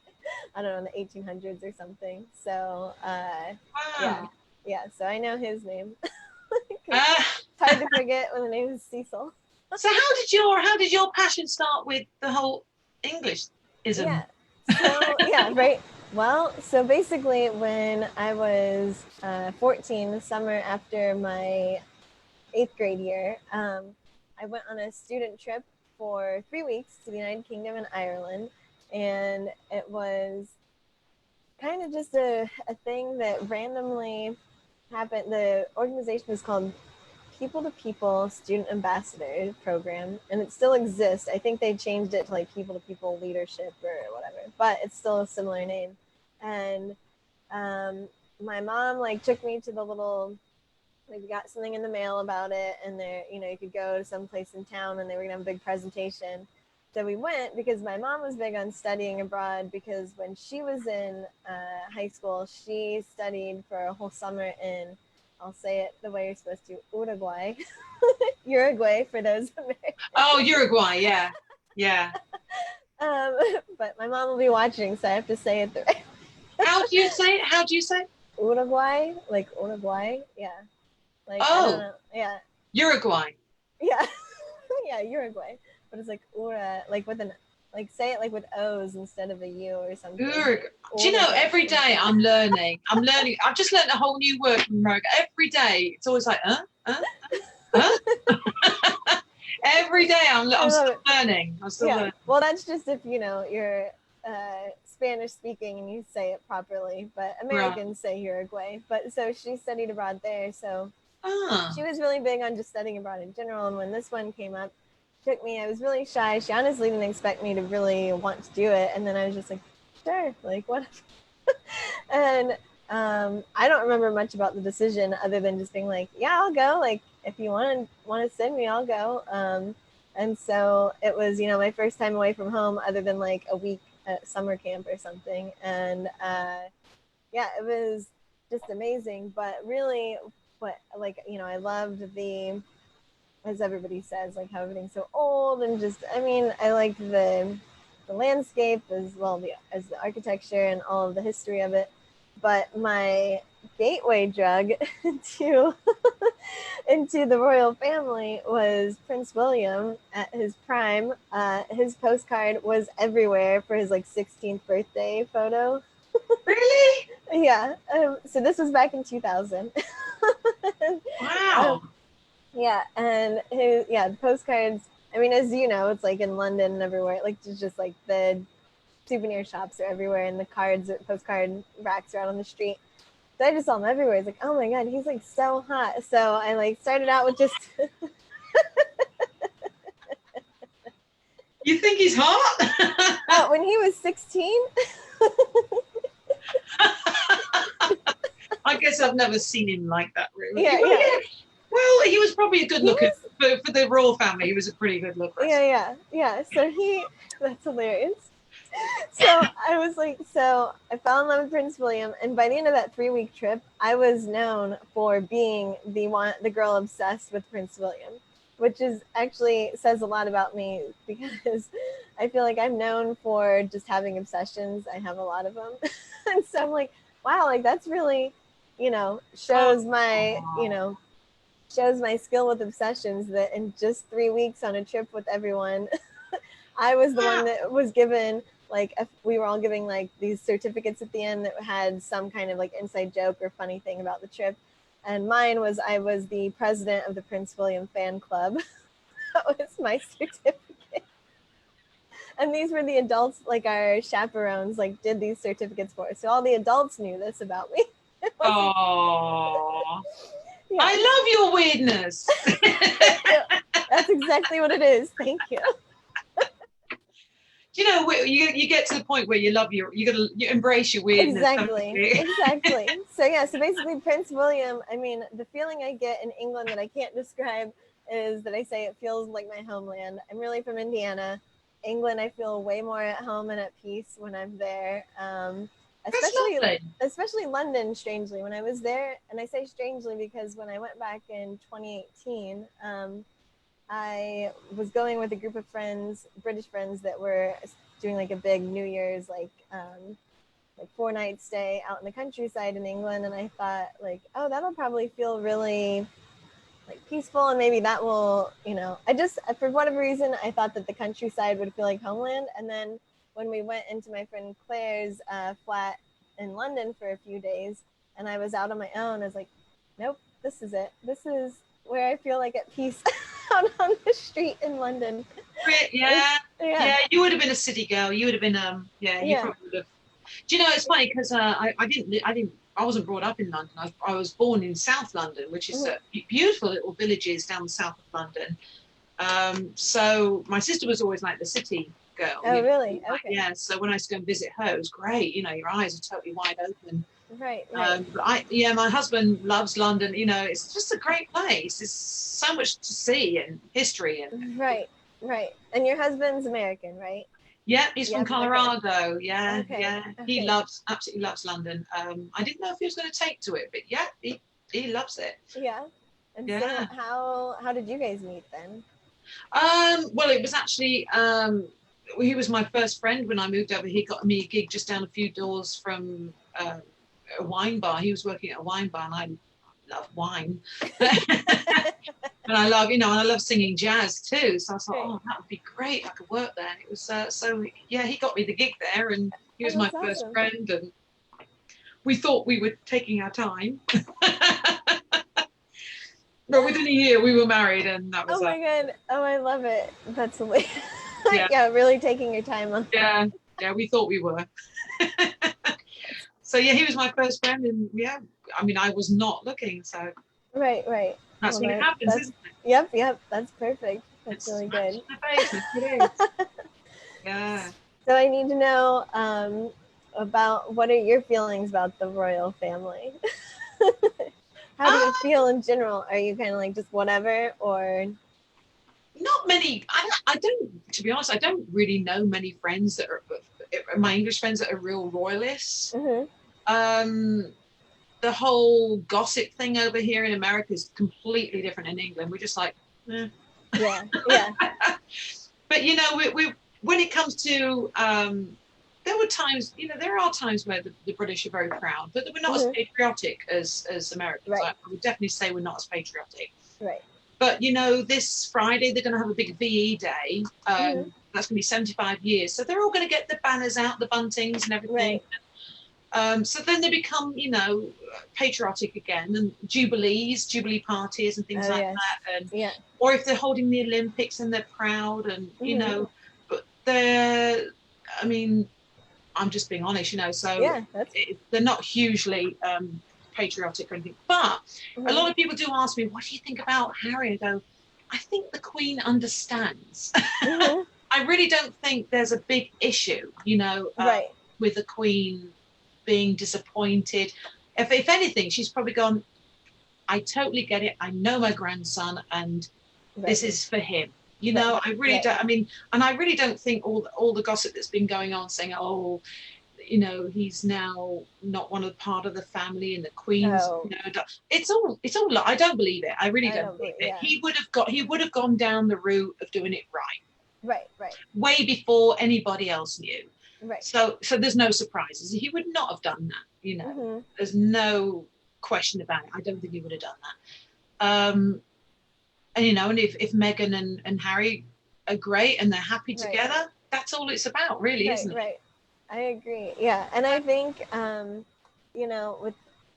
S1: I don't know, in the 1800s or something. So yeah,
S2: Wow.
S1: yeah. So I know his name because
S2: Uh,
S1: it's hard to forget when the name is Cecil.
S2: so how did your passion start with the whole Englishism?
S1: Yeah. So yeah, right. Well, so basically, when I was 14, the summer after my eighth grade year, I went on a student trip for 3 weeks to the United Kingdom and Ireland, and it was kind of just a thing that randomly happened. The organization is called People to People Student Ambassador Program, and it still exists. I think they changed it to like People to People Leadership or whatever, but it's still a similar name. And um, my mom like took me to the little, like we got something in the mail about it, and there you could go to some place in town and they were gonna have a big presentation. So we went because my mom was big on studying abroad, because when she was in high school she studied for a whole summer in, I'll say it the way you're supposed to, Uruguay. Uruguay for those Americans.
S2: Oh, Uruguay, yeah. Yeah.
S1: um, but my mom will be watching, so I have to say it the right.
S2: How do you say it? How do you say it?
S1: Uruguay, like Uruguay, yeah, like I don't
S2: Oh,
S1: know, yeah,
S2: Uruguay.
S1: yeah. Yeah, Uruguay, but it's like Ura, like with an, like say it like with O's instead of a U or something,
S2: Uruguay.
S1: like
S2: Do you know,
S1: Uruguay.
S2: every day I'm learning. I'm learning. I've just learned a whole new word from America. Every day, it's always like, huh? Every day
S1: I
S2: I'm
S1: love
S2: still
S1: it.
S2: learning. I'm still
S1: Yeah,
S2: learning.
S1: well, that's just if you're Spanish speaking and you say it properly, but
S2: Right.
S1: Americans say Uruguay. But so she studied abroad there, so
S2: Ah.
S1: she was really big on just studying abroad in general. And when this one came up, took me, I was really shy. She honestly didn't expect me to really want to do it, and then I was just like, sure, like what. And I don't remember much about the decision other than just being like, yeah, I'll go, like if you want to send me, I'll go. And so it was my first time away from home other than like a week at summer camp or something. And yeah, it was just amazing. But really, what, like I loved as everybody says, like how everything's so old and just, I mean, I like the landscape as well as the architecture and all of the history of it. But my gateway drug to into the royal family was Prince William at his prime. His postcard was everywhere for his like 16th birthday photo.
S2: Really?
S1: Yeah. So this was back in 2000.
S2: Wow.
S1: Yeah, and the postcards. I mean, as you know, it's like in London and everywhere. Like it's just like the souvenir shops are everywhere, and the postcard racks are out on the street. So I just saw him everywhere. It's like, oh my god, he's like so hot. So I like started out with just.
S2: You think he's hot?
S1: When he was 16.
S2: I guess I've never seen him like that, really.
S1: Yeah,
S2: well,
S1: yeah.
S2: Well, he was probably a good looker for the royal family. He was a pretty good looker.
S1: Yeah. So that's hilarious. So I fell in love with Prince William, and by the end of that 3-week trip, I was known for being the girl obsessed with Prince William, which is actually says a lot about me because I feel like I'm known for just having obsessions. I have a lot of them, and so I'm like, wow, like that's really, shows my skill with obsessions that in just 3 weeks on a trip with everyone, I was the one that was given like we were all giving like these certificates at the end that had some kind of like inside joke or funny thing about the trip. And mine was I was the president of the Prince William fan club. That was my certificate. And these were the adults, like our chaperones, like did these certificates for us. So all the adults knew this about me.
S2: Oh,
S1: Yeah.
S2: I love your weirdness.
S1: That's exactly what it is. Thank you.
S2: You know, you get to the point where you embrace your weirdness.
S1: Exactly. So basically Prince William, I mean, the feeling I get in England that I can't describe is that I say it feels like my homeland. I'm really from Indiana. England, I feel way more at home and at peace when I'm there. Especially London, strangely. When I was there, and I say strangely because when I went back in 2018, I was going with a group of friends, British friends, that were doing like a big New Year's like 4-night stay out in the countryside in England, and I thought like, oh, that'll probably feel really like peaceful, and maybe that will, I just for whatever reason I thought that the countryside would feel like homeland, and then when we went into my friend Claire's flat in London for a few days, and I was out on my own, I was like, nope, this is it. This is where I feel like at peace. Out on the street in London.
S2: Yeah. You would have been a city girl. You would have been you probably would have. Do you know, it's funny because I wasn't brought up in London. I was born in South London, which is beautiful little villages down the south of London. So my sister was always like the city girl.
S1: Oh, really? Okay.
S2: Yeah. So when I used to go and visit her, it was great. You know, your eyes are totally wide open.
S1: Right.
S2: But my husband loves London. You know, it's just a great place. There's so much to see and history and
S1: right. And your husband's American, right?
S2: Yeah, he's from Colorado. Okay. Yeah. He absolutely loves London. I didn't know if he was going to take to it, but yeah, he loves it.
S1: Yeah. And so how did you guys meet then?
S2: Well, it was actually he was my first friend when I moved over. He got me a gig just down a few doors from a wine bar. He was working at a wine bar, and I love wine. And I love singing jazz too. So I thought, oh, that would be great. I could work there. And it was he got me the gig there, and he was my first friend, and we thought we were taking our time. But within a year we were married, and that was
S1: Oh my god. Oh, I love it. That's hilarious. Yeah, really taking your time on
S2: that. Yeah, we thought we were. So he was my first friend, and I was not looking, so
S1: right.
S2: That's when it happens, isn't it?
S1: Yep. That's perfect. That's really good.
S2: Yeah.
S1: So I need to know about what are your feelings about the royal family? How do you feel in general? Are you kind of like just whatever, or?
S2: Not many. I don't. To be honest, I don't really know many friends that are my English friends that are real royalists.
S1: Mm-hmm.
S2: The whole gossip thing over here in America is completely different in England. We're just like Yeah.
S1: Yeah, yeah.
S2: But you know, we when it comes to there were times, you know, there are times where the British are very proud, but we're not as
S1: Hmm.
S2: patriotic as Americans.
S1: Right,
S2: I would definitely say we're not as patriotic.
S1: right.
S2: But you know, this Friday they're going to have a big VE day.
S1: Hmm.
S2: That's going to be 75 years. So they're all going to get the banners out, the buntings, and everything.
S1: Right.
S2: So then they become, you know, patriotic again, and jubilee parties, and things
S1: Oh
S2: like
S1: yes.
S2: that. And
S1: Yeah.
S2: or if they're holding the Olympics and they're proud, and you
S1: Hmm.
S2: know, but they're, I mean, I'm just being honest, you know. So
S1: Yeah, that's.
S2: they're not hugely patriotic or anything. But a
S1: Hmm.
S2: lot of people do ask me, what do you think about Harry? I go, I think the Queen understands.
S1: Hmm.
S2: I really don't think there's a big issue, you know,
S1: Right.
S2: with the Queen being disappointed. If anything, she's probably gone, I totally get it. I know my grandson, and
S1: Right.
S2: this is for him. You
S1: Right.
S2: know, I really
S1: Right.
S2: don't. I mean, and I really don't think all the gossip that's been going on, saying, "Oh, you know, he's now not one of part of the family," and the Queen's,
S1: Oh,
S2: you know, it's all. I don't believe it. I really
S1: I
S2: don't
S1: don't
S2: believe
S1: believe.
S2: it.
S1: Yeah.
S2: He would have gone down the route of doing it right
S1: Right. Right.
S2: way before anybody else knew.
S1: Right.
S2: So there's no surprises. He would not have done that. You know,
S1: Hmm.
S2: there's no question about it. I don't think he would have done that. And you know, and if Meghan and Harry are great and they're happy
S1: Right.
S2: together, that's all it's about, really,
S1: Right.
S2: isn't it?
S1: Right. I agree. Yeah, and I think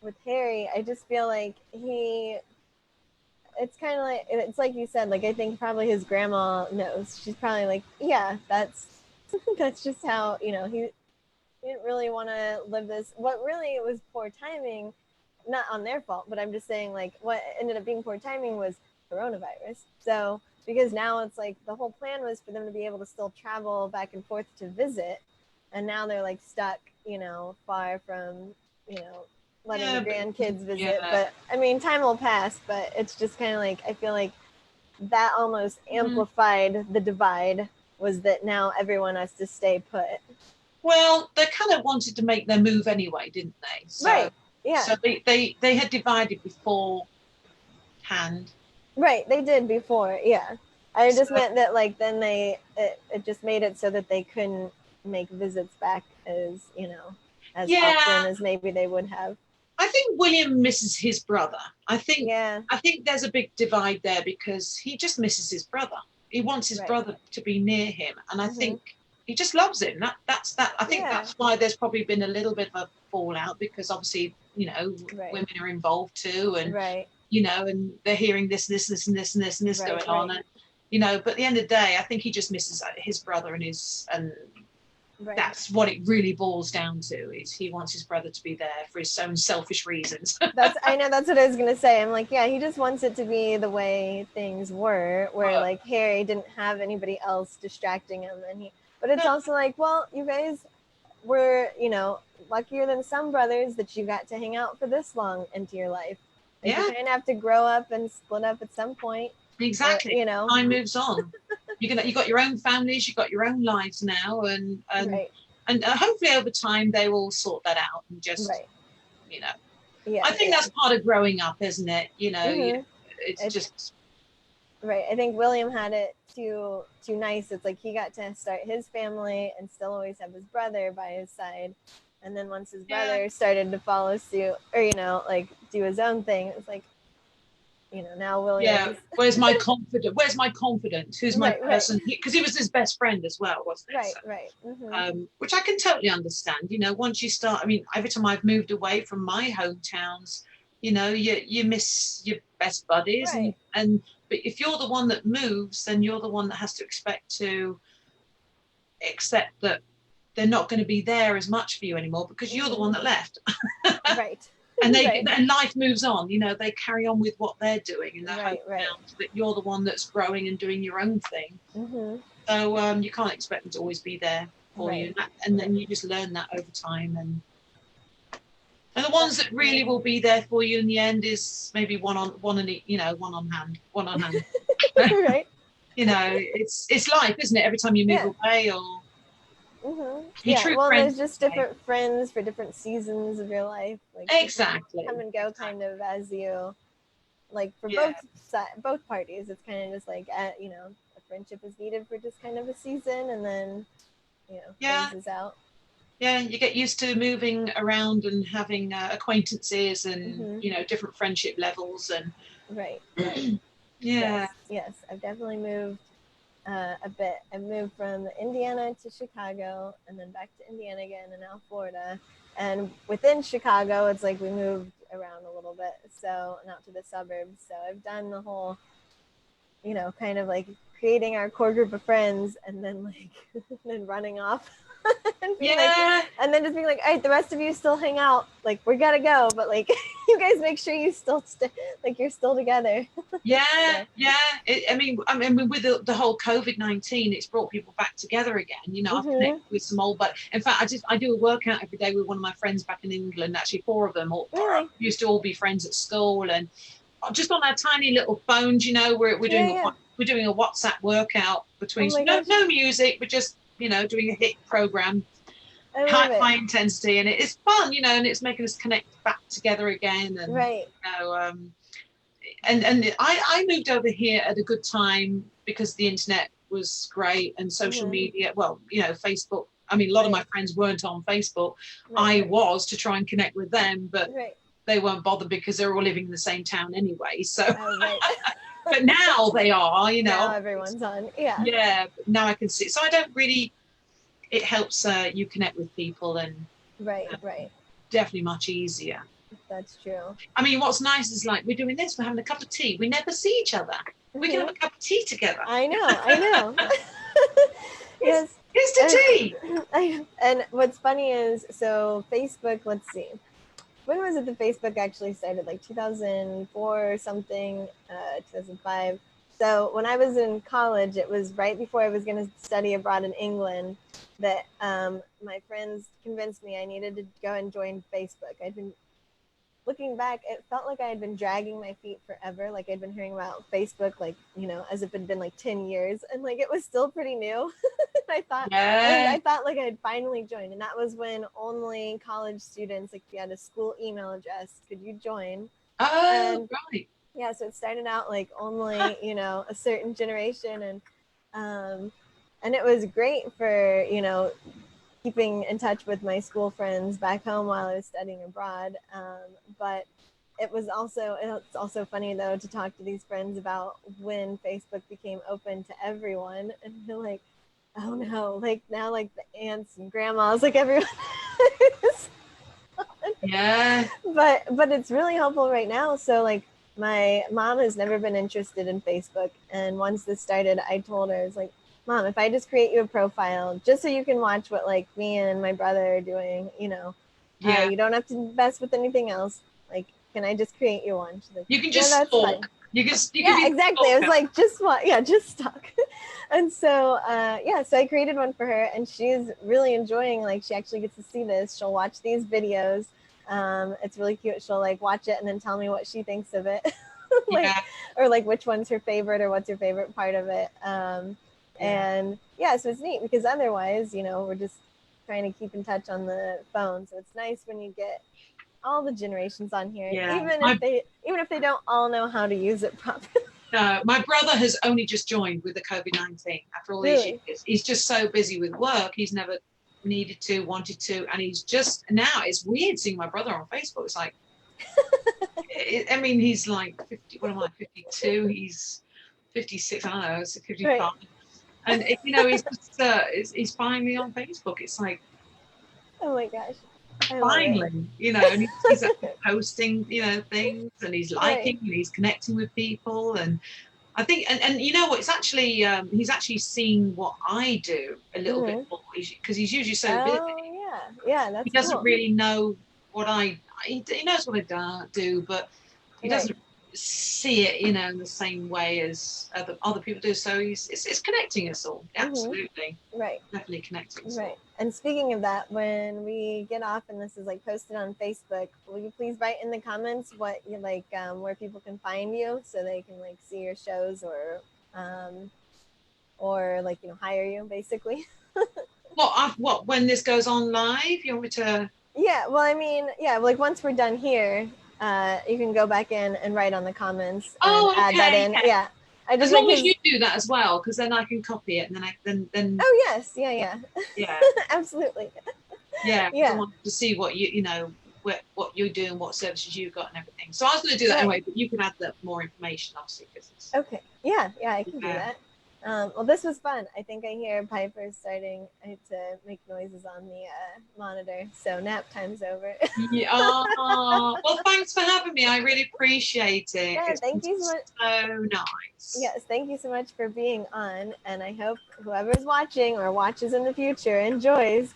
S1: with Harry, I just feel like he. It's kind of like it's like you said. Like I think probably his grandma knows. She's probably like, yeah, that's that's just how he didn't really want to live this. What really was poor timing, not on their fault, but I'm just saying like what ended up being poor timing was coronavirus. So because now it's like the whole plan was for them to be able to still travel back and forth to visit, and now they're like stuck, far from, you know, letting the
S2: Yeah, but
S1: grandkids visit.
S2: yeah.
S1: But I mean, time will pass. But it's just kind of like I feel like that almost
S2: Mhm.
S1: amplified the divide was that now everyone has to stay put.
S2: Well, they kind of wanted to make their move anyway, didn't they? So
S1: Right. Yeah.
S2: so they had divided beforehand.
S1: Right, they did before, yeah. I just
S2: So
S1: meant that like then it just made it so that they couldn't make visits back as, as often
S2: yeah,
S1: as maybe they would have.
S2: I think William misses his brother. I think
S1: Yeah,
S2: I think there's a big divide there because he just misses his brother. He wants his
S1: right.
S2: brother to be near him, and I
S1: Mhm.
S2: think he just loves him. That's that. I think
S1: Yeah,
S2: that's why there's probably been a little bit of a fallout because obviously, you know,
S1: right.
S2: women are involved too, and
S1: Right.
S2: you know, and they're hearing this, and this, and this, and this
S1: Right,
S2: going on,
S1: right.
S2: and you know, but at the end of the day, I think he just misses his brother and
S1: Right.
S2: that's what it really boils down to is he wants his brother to be there for his own selfish reasons.
S1: That's I know that's what I was going to say. I'm like, yeah, he just wants it to be the way things were where
S2: But
S1: like Harry didn't have anybody else distracting him and he but it's also like, well, you guys were, luckier than some brothers that you got to hang out for this long into your life. Like you
S2: yeah,
S1: kind of have to grow up and split up at some point, or
S2: exactly. Time moves on. You got your own families, you've got your own lives now,
S1: right,
S2: and hopefully over time they will sort that out and just
S1: right,
S2: you know.
S1: yeah,
S2: I think
S1: yeah.
S2: that's part of growing up, isn't it? You know,
S1: Mm-hmm.
S2: it's
S1: It's
S2: just
S1: right. I think William had it too nice. It's like he got to start his family and still always have his brother by his side. And then once his
S2: yeah.
S1: brother started to follow suit or, like do his own thing, it was like, now
S2: Yeah,
S1: William's
S2: where's my confidence? Where's my confidence? Who's my
S1: right, right,
S2: person? Because he was his best friend as well, wasn't it?
S1: right,
S2: So,
S1: right. Mm-hmm.
S2: which I can totally understand. You know, once you start, I mean, every time I've moved away from my hometowns, you know, you miss your best buddies,
S1: Right.
S2: and but if you're the one that moves, then you're the one that has to expect to accept that they're not going to be there as much for you anymore because you're the
S1: Mm-hmm.
S2: one that left.
S1: Right.
S2: And
S1: Right.
S2: and life moves on, you know, they carry on with what they're doing in their
S1: Right. Right.
S2: hometowns, but you're the one that's growing and doing your own thing.
S1: Mm-hmm.
S2: So you can't expect them to always be there for you,
S1: Right.
S2: and
S1: Right.
S2: then you just learn that over time. And the
S1: That,
S2: ones that really
S1: mm-hmm.
S2: will be there for you in the end is maybe one on hand, one on hand.
S1: Right.
S2: You know, it's life, isn't it? Every time you move
S1: Yeah.
S2: away, or
S1: Mm-hmm.
S2: your
S1: Yeah.
S2: true
S1: Well,
S2: friends
S1: there's just
S2: stay.
S1: different friends for different seasons of your life. Like they can come
S2: Exactly,
S1: and go kind
S2: exactly.
S1: of as you like for
S2: Yeah.
S1: both parties. It's kind of just like you know, a friendship is needed for just kind of a season, and then you know
S2: Yeah.
S1: phases out.
S2: Yeah, you get used to moving around and having acquaintances and
S1: Mm-hmm.
S2: different friendship levels and
S1: Right, right.
S2: yeah.
S1: Yes, yes. I've definitely moved a bit. I've moved from Indiana to Chicago and then back to Indiana again and now Florida. And within Chicago, it's like we moved around a little bit, so and out to the suburbs. So I've done the whole, you know, kind of like creating our core group of friends and then like then running off and being like,
S2: Yeah.
S1: and then just being like, all right, the rest of you still hang out. Like we gotta go, but like you guys make sure you still like you're still together.
S2: Yeah,
S1: So,
S2: yeah. I mean, with the whole COVID-19, it's brought people back together again. I've
S1: mm-hmm.
S2: connected with some old, but in fact, I do a workout every day with one of my friends back in England. Actually, four of them all
S1: Really?
S2: used to all be friends at school, and just on our tiny little phones. We're
S1: Yeah,
S2: doing
S1: yeah.
S2: we're doing a WhatsApp workout
S1: Oh
S2: between
S1: my
S2: no
S1: gosh.
S2: no music, but just doing a hit program,
S1: I love it.
S2: high intensity, and it's fun, and it's making us connect back together again, and
S1: Right.
S2: I moved over here at a good time because the internet was great and social
S1: Mm-hmm.
S2: media. Well, Facebook. I mean, a lot of
S1: Right.
S2: my friends weren't on Facebook.
S1: Right.
S2: I was to try and connect with them, but
S1: Right.
S2: they weren't bothered because they're all living in the same town anyway. So,
S1: Oh, right.
S2: but now they are.
S1: Now everyone's on. Yeah.
S2: Yeah. Now I can see. So I don't really. It helps you connect with people and
S1: Right. Right.
S2: definitely much easier.
S1: That's true.
S2: I mean, what's nice is like we're doing this, we're having a cup of tea. We never see each other. We can have a cup of tea together.
S1: I know. I know. Yes.
S2: Here's the tea.
S1: And what's funny is, so Facebook, let's see. When was it that Facebook actually started? Like 2004 or something, 2005. So when I was in college, it was right before I was going to study abroad in England that my friends convinced me I needed to go and join Facebook. I'd been looking back, it felt like I had been dragging my feet forever. Like I'd been hearing about Facebook, like, you know, as if it had been like 10 years and like it was still pretty new. I thought like I'd finally joined. And that was when only college students, like if you had a school email address, could you join?
S2: Oh,
S1: And
S2: right.
S1: yeah, so it started out like only, you know, a certain generation. And it was great for, you know, keeping in touch with my school friends back home while I was studying abroad. But it's also funny though to talk to these friends about when Facebook became open to everyone, and they're like, oh no, like now like the aunts and grandmas, like everyone.
S2: Yeah.
S1: But it's really helpful right now. So like my mom has never been interested in Facebook, and once this started, I told her, I was like, Mom, if I just create you a profile just so you can watch what like me and my brother are doing, you know,
S2: Yeah.
S1: you don't have to invest with anything else. Like, can I just create you one? She's like,
S2: You can
S1: yeah,
S2: just
S1: that's
S2: stalk.
S1: fine.
S2: You can
S1: Yeah, exactly. I was like, just what? Yeah, just stalk. And so, yeah, so I created one for her, and she's really enjoying. Like, she actually gets to see this. She'll watch these videos. It's really cute. She'll like watch it and then tell me what she thinks of it, like,
S2: yeah.
S1: or like which one's her favorite or what's her favorite part of it. And yeah, so it's neat because otherwise, you know, we're just trying to keep in touch on the phone. So it's nice when you get all the generations on here,
S2: Yeah.
S1: even if they don't all know how to use it properly.
S2: My brother has only just joined with the COVID-19 after all these years. He's just so busy with work. He's never needed to, wanted to, and he's just now. It's weird seeing my brother on Facebook. It's like, I mean, he's like 50. What am I? 52. He's 56. I don't know. It's 55. Right. And you know, he's just he's finally on Facebook. It's like,
S1: oh my gosh.
S2: Finally, you know, and he's posting, you know, things, and he's liking, and he's connecting with people, and I think, and you know what, it's actually he's actually seen what I do a little bit more because he's usually so busy.
S1: Oh yeah, that's.
S2: He doesn't really know what he knows what I do, but he doesn't see it, you know, in the same way as other people do. So it's connecting us all. Absolutely.
S1: Right.
S2: Definitely connecting us
S1: all.
S2: All.
S1: And speaking of that, when we get off and this is like posted on Facebook, will you please write in the comments what you like, where people can find you so they can like see your shows or like, you know, hire you basically.
S2: What when this goes on live, you want me to?
S1: Yeah, well, I mean, yeah, like once we're done here, you can go back in and write on the comments and
S2: Oh,
S1: add that
S2: okay.
S1: in.
S2: Yeah.
S1: Yeah. I
S2: As
S1: just
S2: long
S1: like
S2: as
S1: his.
S2: you do that as well, because then I can copy it, and then
S1: Oh yes, yeah.
S2: yeah,
S1: Absolutely.
S2: yeah. Because I
S1: Yeah.
S2: want to see what you know what you're doing, what services you've got, and everything. So I was going to do that
S1: Right.
S2: anyway, but you can add the more information, obviously, because it's
S1: Okay. Yeah, I can do
S2: yeah.
S1: that. Well, this was fun. I think I hear Piper starting to make noises on the monitor. So nap time's over.
S2: Yeah. Oh, well, thanks for having me. I really appreciate it.
S1: Yeah,
S2: It's been
S1: thank you so much.
S2: so nice.
S1: Yes, thank you so much for being on. And I hope whoever's watching or watches in the future enjoys.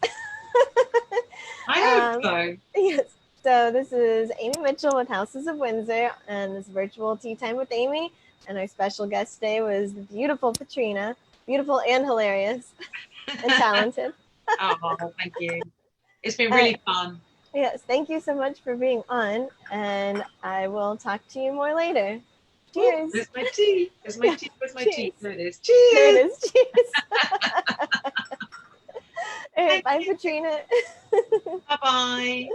S2: I hope so.
S1: Yes. So this is Amy Mitchell with Houses of Windsor and this virtual tea time with Amy. And our special guest today was the beautiful Petrina, beautiful and hilarious and talented.
S2: Oh, thank you. It's been
S1: And
S2: really fun.
S1: yes, thank you so much for being on. And I will talk to you more later.
S2: Oh,
S1: Cheers.
S2: there's my tea. There's my
S1: Yeah,
S2: tea. Where's my
S1: cheers.
S2: tea? There it is.
S1: There it
S2: Cheers.
S1: is. Cheers. All right,
S2: Thank
S1: bye,
S2: you.
S1: Petrina.
S2: Bye bye.